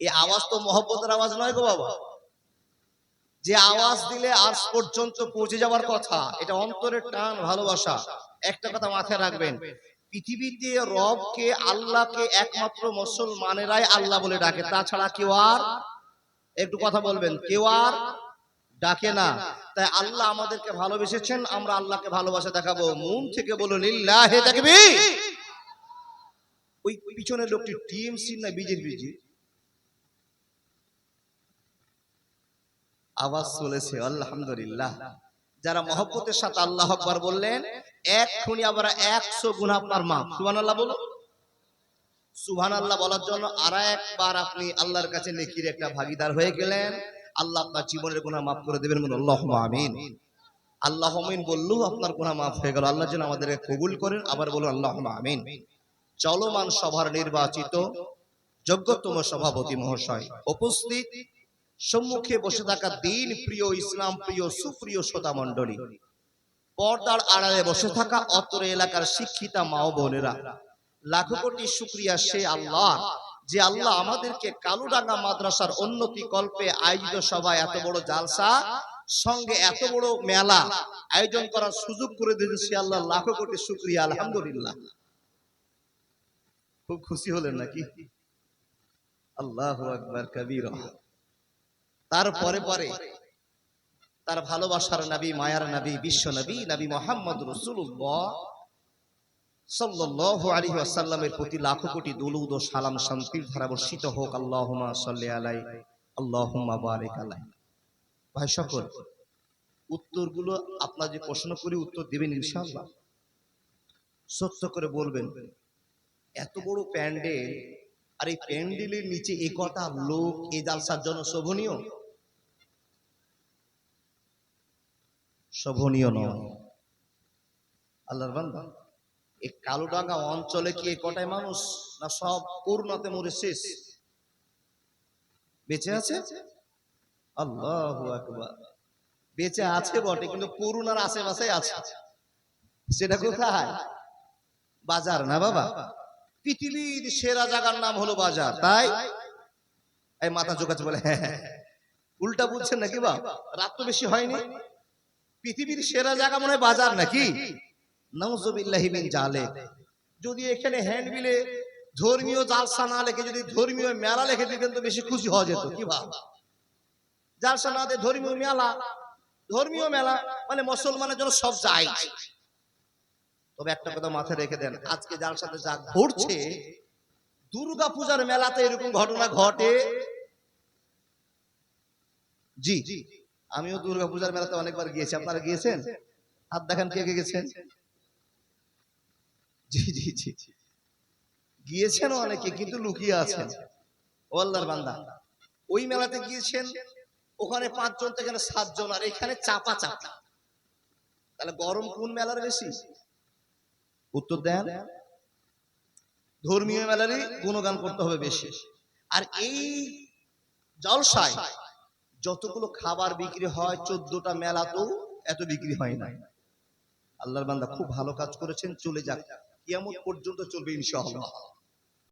এই আওয়াজ তো মহব্বতের আওয়াজ নয় গো বাবা। যে আওয়াজ দিলে আজ পর্যন্ত পৌঁছে যাওয়ার কথা, এটা অন্তরের টান, ভালোবাসা। একটা কথা মাথায় রাখবেন, পৃথিবীতে রবকে, আল্লাহকে একমাত্র মুসলমানেরাই আল্লাহ বলে ডাকে, তাছাড়া কেউ আর, একটু কথা বলবেন, কেউ আর ডাকে না। তাই আল্লাহ আমাদেরকে ভালোবেসেছেন, আমরা আল্লাহকে ভালোবাসা দেখাবো। মন থেকে বলুন লিল্লাহি তাকবীর। ওই পিছনের লোকটি টিএমসি না বিজেপি? আওয়াজ চলেছে, আলহামদুলিল্লাহ। যারা মহব্বতের সাথে আল্লাহু আকবার বললেন, এক্ষুনি আবার 100 গুনাহ আপনার মাফ। সুবহানাল্লাহ বলুন। সুবহানাল্লাহ বলার জন্য আর একবার আপনি আল্লাহর কাছে নেকির একটা ভাগীদার হয়ে গেলেন। আল্লাহ আপনার জীবনের গুনাহ মাফ করে দেবেন, বলুন আল্লাহুম্মা আমিন। আল্লাহুম্মা আমিন বললেও আপনার গুনাহ মাফ হয়ে গেল। আল্লাহ যেন আমাদেরকে কবুল করেন, আবার বলুন আল্লাহুম্মা আমিন। চলমান সভার নির্বাচিত যোগ্যতম সভাপতি মহাশয়, উপস্থিত সম্মুখে বসে থাকা দিন প্রিয়, ইসলাম প্রিয়, সুপ্রিয় শ্রোতা মণ্ডলী, পর্দার আড়ালে বসে থাকা অত্র এলাকার শিক্ষিতা মা ও বোনেরা, লাখো কোটি শুকরিয়া সে আল্লাহ, যে আল্লাহ আমাদেরকে কালুডাঙ্গা মাদ্রাসার উন্নতি কল্পে আয়োজিত সভায় এত বড় জালসা সঙ্গে এত বড় মেলা আয়োজন করার সুযোগ করে দিয়েছে। আল্লাহ লাখো কোটি শুকরিয়া, আলহামদুলিল্লাহ। খুব খুশি হলেন নাকি? আল্লাহু আকবার কবীরা। তারপরে পরে তার ভালোবাসার নবী, মায়ার নবী, বিশ্ব নবী, নবী মুহাম্মদ রাসূলুল্লাহ সাল্লাল্লাহু আলাইহি ওয়াসাল্লামের প্রতি লাখো কোটি দুরূদ ও সালাম শান্তির ধারা বর্ষিত হোক। আল্লাহুম্মা সাল্লি আলাইহি, আল্লাহুম্মা বারিক আলাইহি। ভাই সকল, উত্তরগুলো আপনারা যে প্রশ্ন করে উত্তর দিবেন ইনশাআল্লাহ। সত্য করে বলবেন, এত বড় প্যান্ডেল, আর এই প্যান্ডেলের নিচে এই কটা লোক এই জালসার জন্য শোভনীয়? শোভনীয় নয়। আল্লাহর বান্দা, এই কালুডাঙ্গা অঞ্চলে কি এই কটাই মানুষ, না সব করোনাতে মরে শেষ? বেঁচে আছে? আল্লাহু আকবার। বেঁচে আছে বটে, কিন্তু করোনার আশেপাশে আছে। সেটা কোথায়? বাজার না বাবা? পৃথিবীর সেরা জায়গার নাম হলো বাজার, তাই এই মাথা জোগাচ্ছে বলে হ্যাঁ হ্যাঁ, উল্টা বুঝছেন নাকি? বা রাত তো বেশি হয়নি। পৃথিবীর সেরা জায়গা মনে হয় বাজার নাকি? নাউযুবিল্লাহি মিন জালিক। যদি এখানে হ্যান্ডবিলে ধর্মীয় জালসা না লিখে যদি ধর্মীয় মেলা লিখে দিতেন তো বেশি খুশি হওয়া যেত। কি ভাব? জালসা না দিয়ে ধর্মীয় মেলা, ধর্মীয় মেলা মানে মুসলমানের জন্য সব যায়। তবে একটা কথা মাথায় রেখে দেন, আজকে জালসাতে যা ঘটছে, দুর্গা পূজার মেলাতে এরকম ঘটনা ঘটে। জি, আমিও দুর্গা পূজার মেলাতে অনেকবার গিয়েছি। আপনারা গিয়েছেন? হাত দেখান কে কে গেছেন? জি জি জি, গিয়েছেন অনেকে, কিন্তু লুকিয়ে আছেন। ও আল্লাহর বান্দা, ওই মেলাতে গিয়েছেন, ওখানে 5 জন থেকে 7 জন, আর এখানে চাপা চাপা। তাহলে গরম কোন মেলার বেশি? উত্তর দেন। ধর্মীয় মেলারই গুণগান করতে হবে বেশি। আর এই জলসায় যতগুলো খাবার বিক্রি হয়, 14টা মেলাতেও এত বিক্রি হয় না। আল্লাহর বান্দা খুব ভালো কাজ করেছেন, চলে যাক, কিয়ামত পর্যন্ত চলবে ইনশাআল্লাহ।